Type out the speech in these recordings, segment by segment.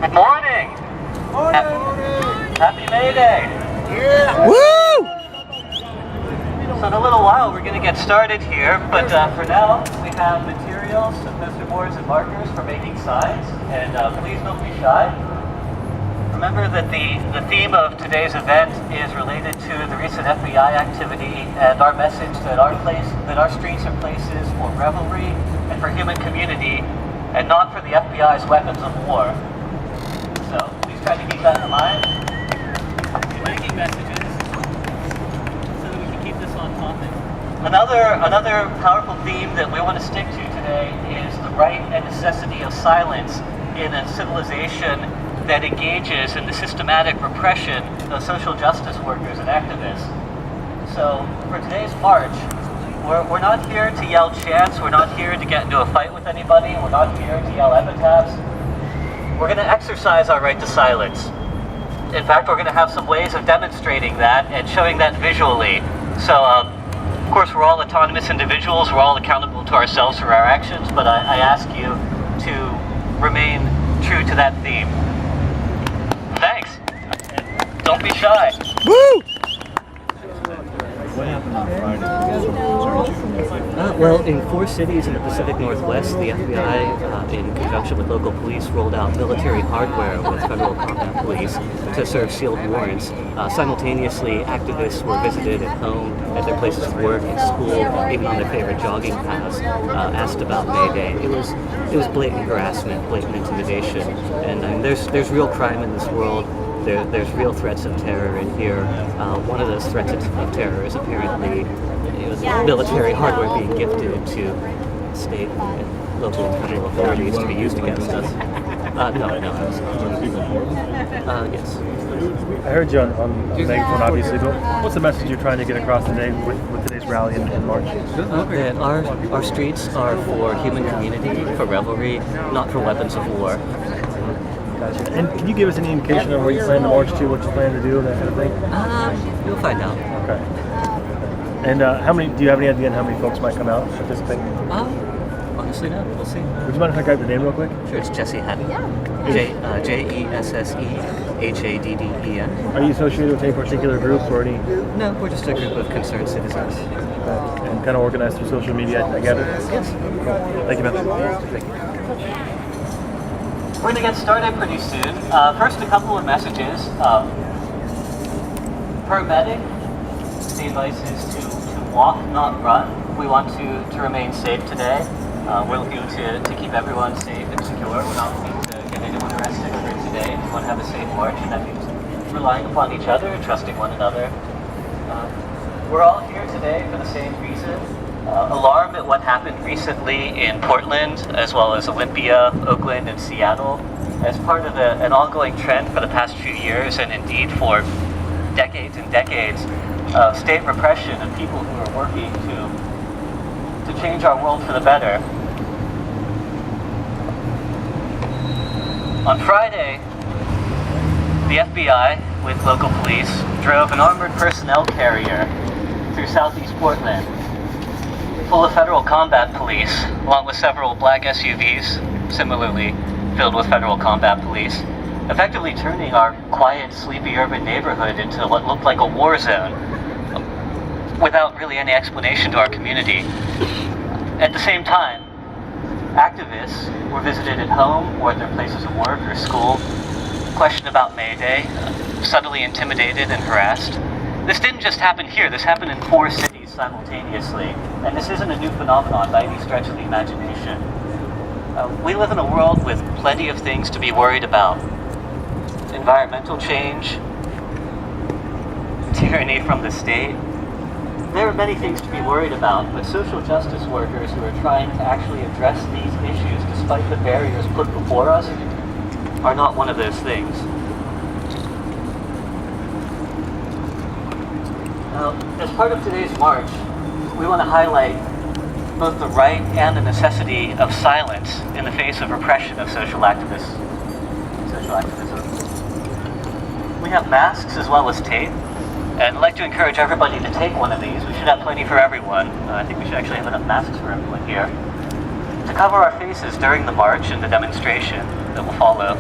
Good morning. Happy May Day. Yeah. Woo! So in a little while we're going to get started here, but for now we have materials, poster boards and markers for making signs, and please don't be shy. Remember that the theme of today's event is related to the recent FBI activity and our message that our streets are places for revelry and for human community, and not for the FBI's weapons of war. So please try to keep that in mind. We're making messages so that we can keep this on topic. Another powerful theme that we want to stick to today is the right and necessity of silence in a civilization that engages in the systematic repression of social justice workers and activists. So for today's march, we're not here to yell chants, we're not here to get into a fight with anybody, we're not here to yell epitaphs. We're going to exercise our right to silence. In fact, we're going to have some ways of demonstrating that and showing that visually. So, of course, we're all autonomous individuals, we're all accountable to ourselves for our actions, but I ask you to remain true to that theme. Thanks. And don't be shy. Woo! What happened on Friday? Well, in 4 cities in the Pacific Northwest, the FBI, in conjunction with local police, rolled out military hardware with federal combat police to serve sealed warrants. Simultaneously, activists were visited at home, at their places of work, at school, even on their favorite jogging paths, asked about May Day. It was blatant harassment, blatant intimidation, and I mean, there's real crime in this world. There's real threats of terror in here. One of those threats of terror is apparently military hardware being gifted to state and local and federal authorities to be used against us. No, yes. I heard you on the megaphone, obviously, but what's the message you're trying to get across today with today's rally and march? That our streets are for human community, for revelry, not for weapons of war. Gotcha. And can you give us any indication of where you plan to march to, what you plan to do, that kind of thing? You'll find out. Okay. And do you have any idea on how many folks might come out and participate? Honestly, no. We'll see. Would you mind if I grab your name real quick? Sure, it's Jesse Haddon. Jessehaddeden. Are you associated with any particular group or any? No, we're just a group of concerned citizens. And kind of organized through social media, I gather? Yes. Thank you, man. Thank you. We're going to get started pretty soon. First, a couple of messages. Per medic, the advice is to walk, not run. We want to remain safe today. We're looking to keep everyone safe and secure. We're not looking to get anyone arrested or hurt today. We want to have a safe march, and that means relying upon each other and trusting one another. We're all here today for the same reason. Alarm at what happened recently in Portland, as well as Olympia, Oakland, and Seattle, as part of an ongoing trend for the past few years, and indeed for decades and decades, of state repression of people who are working to change our world for the better. On Friday, the FBI, with local police, drove an armored personnel carrier through southeast Portland, full of federal combat police, along with several black SUVs, similarly filled with federal combat police, effectively turning our quiet, sleepy urban neighborhood into what looked like a war zone, without really any explanation to our community. At the same time, activists were visited at home or at their places of work or school, questioned about May Day, subtly intimidated and harassed. This didn't just happen here, this happened in 4 cities simultaneously, and this isn't a new phenomenon by any stretch of the imagination. We live in a world with plenty of things to be worried about. Environmental change, tyranny from the state. There are many things to be worried about, but social justice workers who are trying to actually address these issues despite the barriers put before us are not one of those things. Now, as part of today's march, we want to highlight both the right and the necessity of silence in the face of repression of social activism. We have masks as well as tape, and I'd like to encourage everybody to take one of these. We should have plenty for everyone. I think we should actually have enough masks for everyone here, to cover our faces during the march and the demonstration that will follow.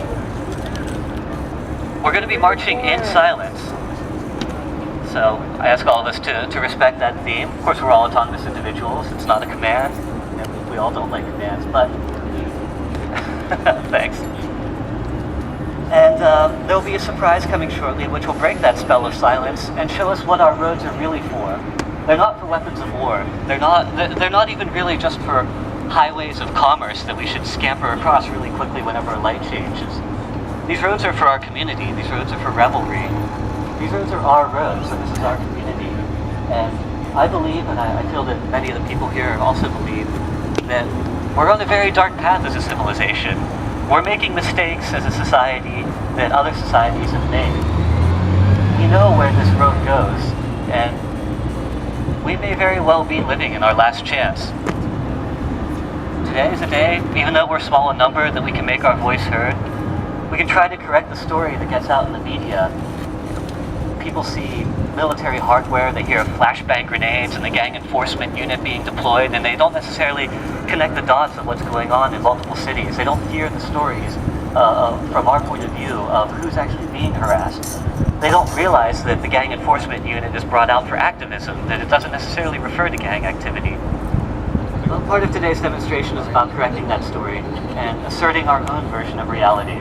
we're going to be marching in silence. So I ask all of us to respect that theme. Of course, we're all autonomous individuals. It's not a command. And we all don't like commands, but thanks. And there'll be a surprise coming shortly, which will break that spell of silence and show us what our roads are really for. They're not for weapons of war. They're not even really just for highways of commerce that we should scamper across really quickly whenever a light changes. These roads are for our community. These roads are for Revelry. These roads are our roads, and this is our community. And I believe, and I feel that many of the people here also believe, that we're on a very dark path as a civilization. We're making mistakes as a society that other societies have made. We know where this road goes, and we may very well be living in our last chance. Today is a day, even though we're small in number, that we can make our voice heard. We can try to correct the story that gets out in the media. People see military hardware, they hear flashbang grenades and the gang enforcement unit being deployed, and they don't necessarily connect the dots of what's going on in multiple cities. They don't hear the stories from our point of view of who's actually being harassed. They don't realize that the gang enforcement unit is brought out for activism, that it doesn't necessarily refer to gang activity. Well, part of today's demonstration is about correcting that story and asserting our own version of reality.